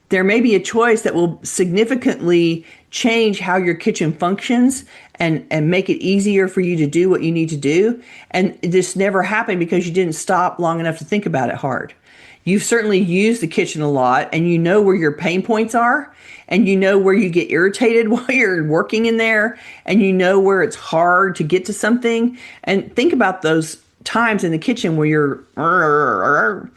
there may be a choice that will significantly change how your kitchen functions and make it easier for you to do what you need to do. And this never happened because you didn't stop long enough to think about it hard. You've certainly used the kitchen a lot, and you know where your pain points are, and you know where you get irritated while you're working in there, and you know where it's hard to get to something. And think about those times in the kitchen where you're, grumble,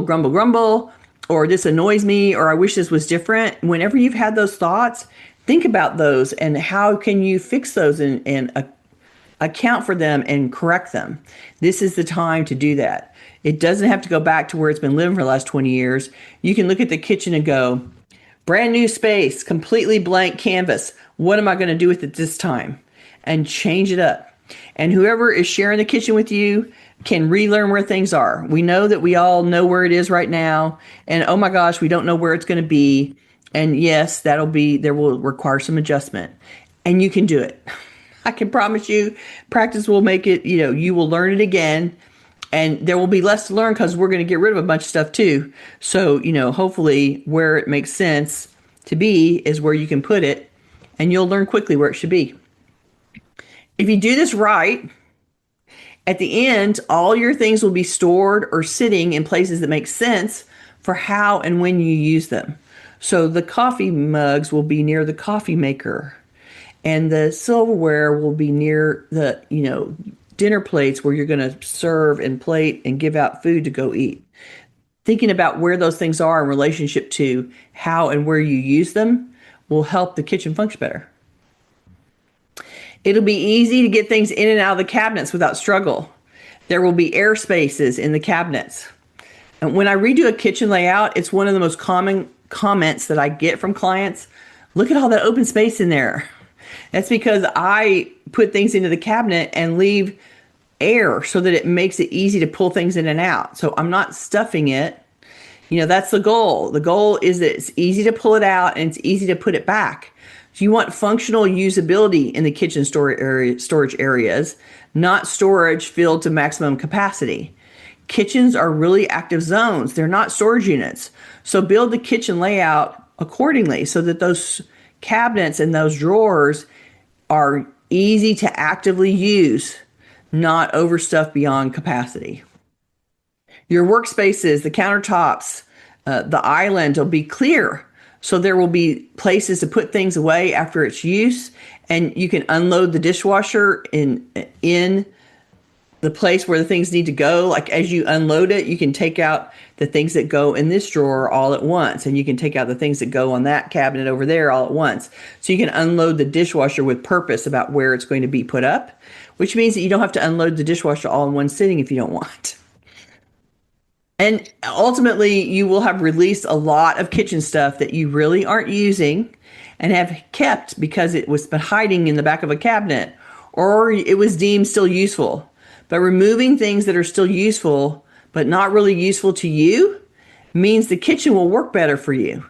grumble, grumble, or this annoys me, or I wish this was different. Whenever you've had those thoughts, think about those and how can you fix those and account for them and correct them. This is the time to do that. It doesn't have to go back to where it's been living for the last 20 years. You can look at the kitchen and go, brand new space, completely blank canvas. What am I going to do with it this time? And change it up. And whoever is sharing the kitchen with you can relearn where things are. We know that we all know where it is right now. And oh my gosh, we don't know where it's going to be. And yes, there will require some adjustment. And you can do it. I can promise you, practice will make it, you will learn it again. And there will be less to learn because we're going to get rid of a bunch of stuff too. So, hopefully where it makes sense to be is where you can put it, and you'll learn quickly where it should be. If you do this right, at the end, all your things will be stored or sitting in places that make sense for how and when you use them. So the coffee mugs will be near the coffee maker, and the silverware will be near the, dinner plates where you're going to serve and plate and give out food to go eat. Thinking about where those things are in relationship to how and where you use them will help the kitchen function better. It'll be easy to get things in and out of the cabinets without struggle. There will be air spaces in the cabinets. And when I redo a kitchen layout, it's one of the most common comments that I get from clients. Look at all that open space in there. That's because I put things into the cabinet and leave air so that it makes it easy to pull things in and out. So I'm not stuffing it. That's the goal. The goal is that it's easy to pull it out and it's easy to put it back. So you want functional usability in the kitchen storage areas, not storage filled to maximum capacity. Kitchens are really active zones. They're not storage units. So build the kitchen layout accordingly so that those cabinets and those drawers are easy to actively use, not overstuffed beyond capacity. Your workspaces, the countertops, the island will be clear. So there will be places to put things away after its use, and you can unload the dishwasher in the place where the things need to go. Like as you unload it, you can take out the things that go in this drawer all at once, and you can take out the things that go on that cabinet over there all at once. So you can unload the dishwasher with purpose about where it's going to be put up, which means that you don't have to unload the dishwasher all in one sitting if you don't want. And ultimately, you will have released a lot of kitchen stuff that you really aren't using and have kept because it was been hiding in the back of a cabinet, or it was deemed still useful. But removing things that are still useful but not really useful to you means the kitchen will work better for you,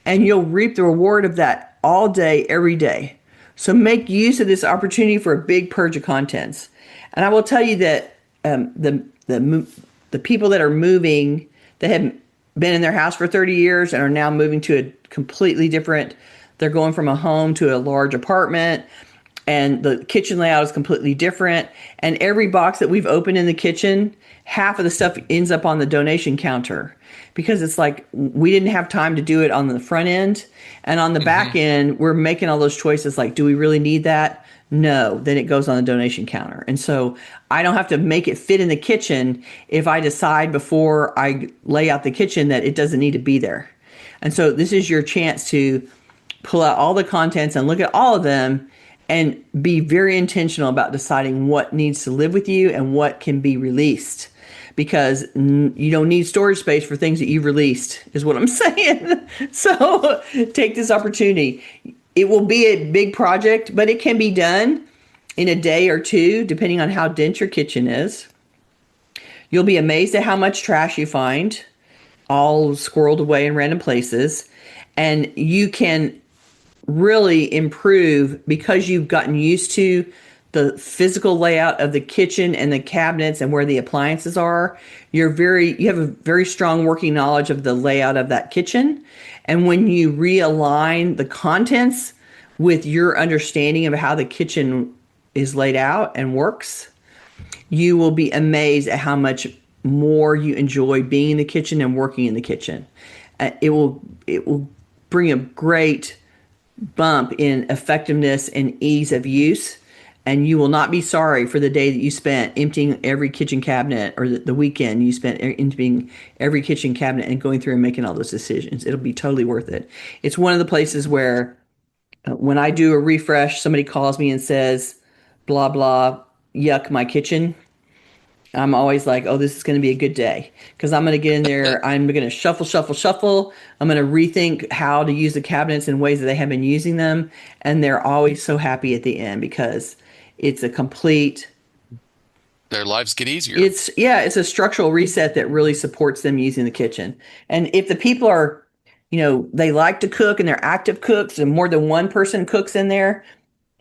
and you'll reap the reward of that all day, every day. So make use of this opportunity for a big purge of contents. And I will tell you that the people that are moving, that have been in their house for 30 years and are now moving to a completely different, they're going from a home to a large apartment, and the kitchen layout is completely different. And every box that we've opened in the kitchen, half of the stuff ends up on the donation counter because it's like we didn't have time to do it on the front end. And on the back end, we're making all those choices like, do we really need that? No, then it goes on the donation counter. And so I don't have to make it fit in the kitchen if I decide before I lay out the kitchen that it doesn't need to be there. And so this is your chance to pull out all the contents and look at all of them and be very intentional about deciding what needs to live with you and what can be released, because you don't need storage space for things that you've released, is what I'm saying. So take this opportunity. It will be a big project, but it can be done in a day or two, depending on how dense your kitchen is. You'll be amazed at how much trash you find, all squirreled away in random places. And you can really improve because you've gotten used to the physical layout of the kitchen and the cabinets and where the appliances are, you have a very strong working knowledge of the layout of that kitchen. And when you realign the contents with your understanding of how the kitchen is laid out and works, you will be amazed at how much more you enjoy being in the kitchen and working in the kitchen. It will bring a great bump in effectiveness and ease of use. And you will not be sorry for the day that you spent emptying every kitchen cabinet, or the weekend you spent emptying every kitchen cabinet and going through and making all those decisions. It'll be totally worth it. It's one of the places where when I do a refresh, somebody calls me and says, blah, blah, yuck, my kitchen. I'm always like, oh, this is going to be a good day because I'm going to get in there. I'm going to shuffle, shuffle, shuffle. I'm going to rethink how to use the cabinets in ways that they have been using them. And they're always so happy at the end because it's a complete, Their lives get easier. it's a structural reset that really supports them using the kitchen. And if the people are, they like to cook and they're active cooks and more than one person cooks in there,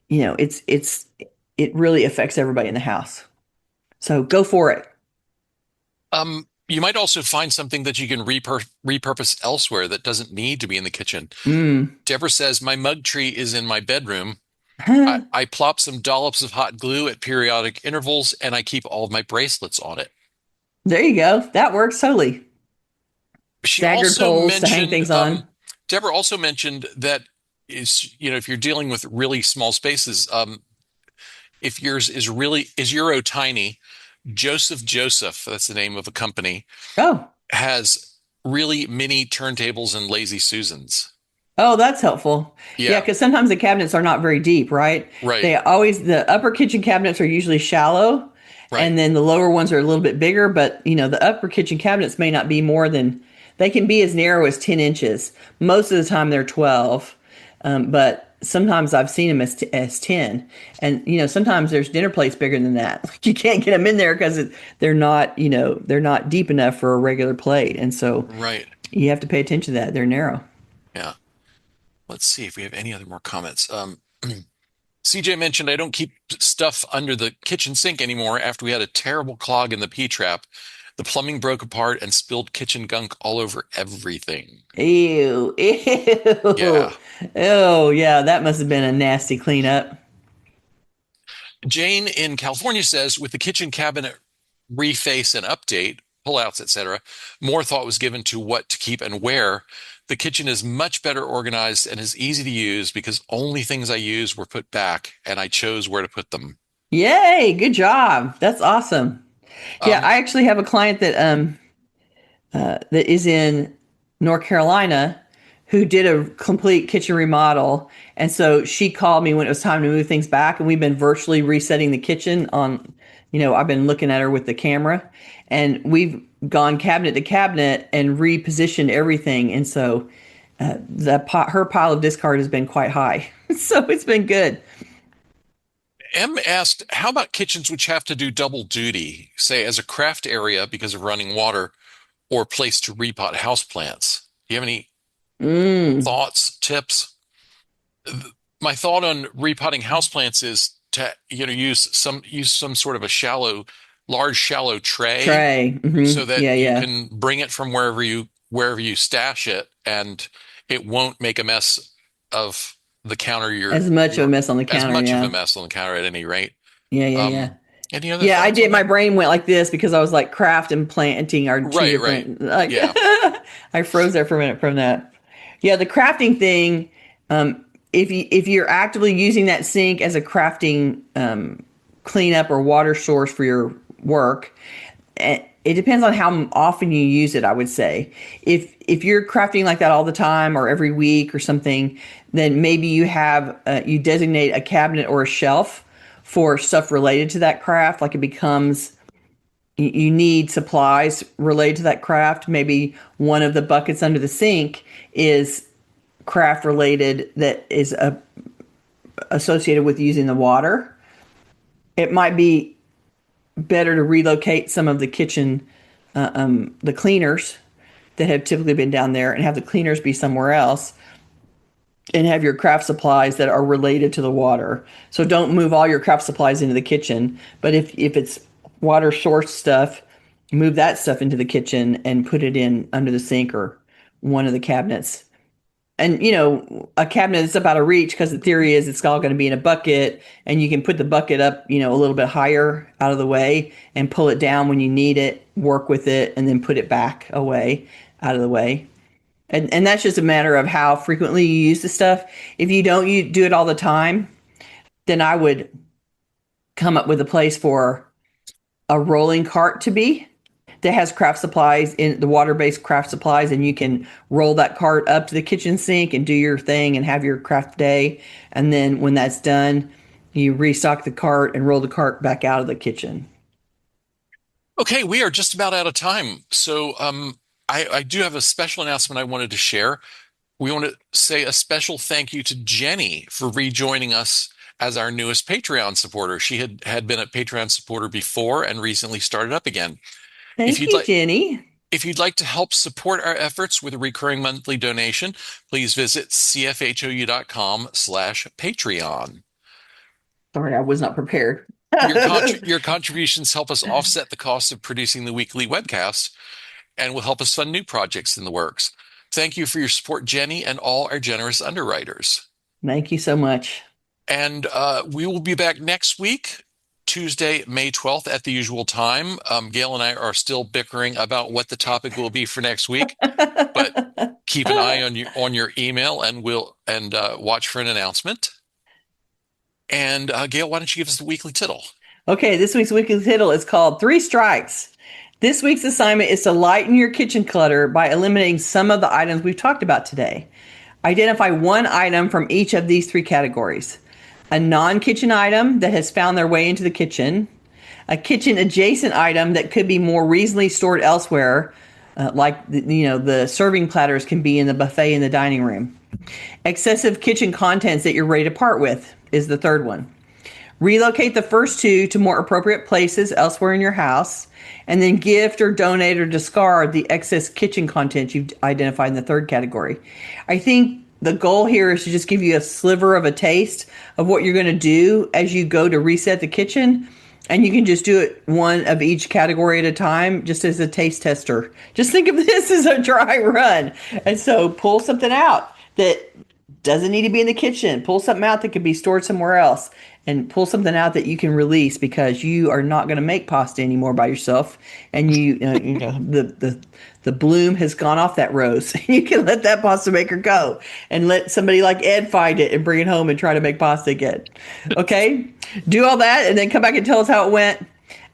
it really affects everybody in the house. So go for it. You might also find something that you can repurpose elsewhere that doesn't need to be in the kitchen. Mm. Deborah says, my mug tree is in my bedroom. Huh. I plop some dollops of hot glue at periodic intervals, and I keep all of my bracelets on it. There you go. That works totally. She Staggered also poles to hang mentioned, things on. Deborah also mentioned that if you're dealing with really small spaces, if yours is Euro tiny, Joseph, that's the name of a company, Oh, has really mini turntables and lazy Susans. oh, that's helpful. Yeah, Yeah, because sometimes the cabinets are not very deep, right? right, The upper kitchen cabinets are usually shallow, right. and then the lower ones are a little bit bigger, but the upper kitchen cabinets may not be more than, they can be as narrow as 10 inches. Most of the time they're 12, but sometimes I've seen them as 10. And, sometimes there's dinner plates bigger than that. Like you can't get them in there because they're not deep enough for a regular plate. And so Right. you have to pay attention to that. They're narrow. Yeah. Let's see if we have any other more comments. CJ mentioned I don't keep stuff under the kitchen sink anymore after we had a terrible clog in the P-trap. The plumbing broke apart and spilled kitchen gunk all over everything. Ew, Yeah. ew. Oh, yeah, that must have been a nasty cleanup. Jane in California says with the kitchen cabinet reface and update, pullouts, etc., more thought was given to what to keep and where. The kitchen is much better organized and is easy to use because only things I use were put back and I chose where to put them. Yay, good job. That's awesome. Yeah, Um, I actually have a client that is in North Carolina who did a complete kitchen remodel. And so she called me when it was time to move things back. And we've been virtually resetting the kitchen I've been looking at her with the camera. And we've gone cabinet to cabinet and repositioned everything. And so her pile of discard has been quite high. So it's been good. M asked, how about kitchens which have to do double duty, say as a craft area because of running water or place to repot houseplants? Do you have any Mm, thoughts, tips? My thought on repotting houseplants is to, use some sort of large shallow tray Trey. so that Yeah, you yeah. can bring it from wherever you stash it and it won't make a mess of the counter As much of a you're mess on the as counter. much of a Yeah. mess on the counter at any rate. Yeah, yeah, yeah. Um, any other Yeah, I thoughts did. on My that? brain went like this because I was like, craft and planting are two Right, right. different. Like, Yeah. I froze there for a minute from that. Yeah, the crafting thing. If you're actively using that sink as a crafting cleanup or water source for your work, it depends on how often you use it. I would say if you're crafting like that all the time or every week or something, then maybe you designate a cabinet or a shelf for stuff related to that craft. Like it becomes you need supplies related to that craft. Maybe one of the buckets under the sink is craft related that is associated with using the water. It might be better to relocate some of the kitchen, the cleaners that have typically been down there and have the cleaners be somewhere else. and have your craft supplies that are related to the water. So don't move all your craft supplies into the kitchen. But if it's water source stuff, move that stuff into the kitchen and put it in under the sink or one of the cabinets. And a cabinet is up out of reach because the theory is it's all going to be in a bucket, and you can put the bucket up, a little bit higher out of the way and pull it down when you need it, work with it, and then put it back away out of the way. And that's just a matter of how frequently you use the stuff. If you do it all the time, then I would come up with a place for a rolling cart to be that has craft supplies in the water-based craft supplies, and you can roll that cart up to the kitchen sink and do your thing and have your craft day. And then when that's done, you restock the cart and roll the cart back out of the kitchen. Okay, we are just about out of time. So I do have a special announcement I wanted to share. We want to say a special thank you to Jenny for rejoining us as our newest Patreon supporter. She had been a Patreon supporter before and recently started up again. If Thank you'd you, like, Jenny. if you'd like to help support our efforts with a recurring monthly donation, please visit cfhou.com/Patreon. Sorry, I was not prepared. Your contributions help us offset the cost of producing the weekly webcast and will help us fund new projects in the works. Thank you for your support, Jenny, and all our generous underwriters. Thank you so much. And we will be back next week, Tuesday, May 12th at the usual time. Gayle and I are still bickering about what the topic will be for next week, but keep an eye on your email and watch for an announcement. And Gayle, why don't you give us the weekly tittle? Okay, this week's weekly tittle is called 3 Strikes. This week's assignment is to lighten your kitchen clutter by eliminating some of the items we've talked about today. Identify one item from each of these 3 categories. A non-kitchen item that has found their way into the kitchen, a kitchen adjacent item that could be more reasonably stored elsewhere, like the serving platters can be in the buffet in the dining room. Excessive kitchen contents that you're ready to part with is the third one. Relocate the first 2 to more appropriate places elsewhere in your house, and then gift or donate or discard the excess kitchen content you've identified in the third category. I think the goal here is to just give you a sliver of a taste of what you're going to do as you go to reset the kitchen. And you can just do it one of each category at a time, just as a taste tester. Just think of this as a dry run. And so pull something out that doesn't need to be in the kitchen. Pull something out that could be stored somewhere else. And pull something out that you can release because you are not going to make pasta anymore by yourself. And the bloom has gone off that rose. You can let that pasta maker go and let somebody like Ed find it and bring it home and try to make pasta again. Okay? Do all that and then come back and tell us how it went.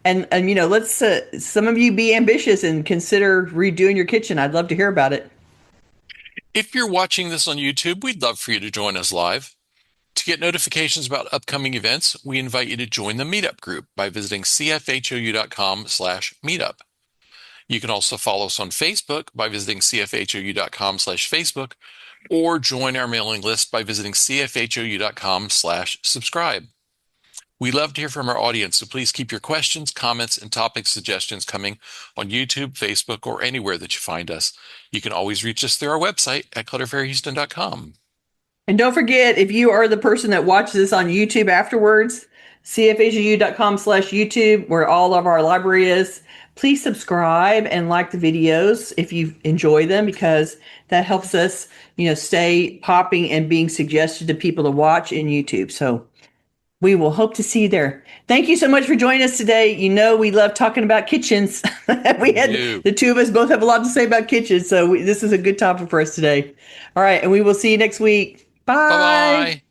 And let's some of you be ambitious and consider redoing your kitchen. I'd love to hear about it. If you're watching this on YouTube, we'd love for you to join us live. To get notifications about upcoming events, we invite you to join the Meetup group by visiting cfhou.com/meetup. You can also follow us on Facebook by visiting cfhou.com/Facebook or join our mailing list by visiting cfhou.com/subscribe. We love to hear from our audience, so please keep your questions, comments, and topic suggestions coming on YouTube, Facebook, or anywhere that you find us. You can always reach us through our website at clutterfairyhouston.com. And don't forget, if you are the person that watches this on YouTube afterwards, cfhou.com/YouTube, where all of our library is, please subscribe and like the videos if you enjoy them, because that helps us, stay popping and being suggested to people to watch in YouTube. So we will hope to see you there. Thank you so much for joining us today. We love talking about kitchens. The 2 of us both have a lot to say about kitchens. So this is a good topic for us today. All right. And we will see you next week. Bye. Bye-bye.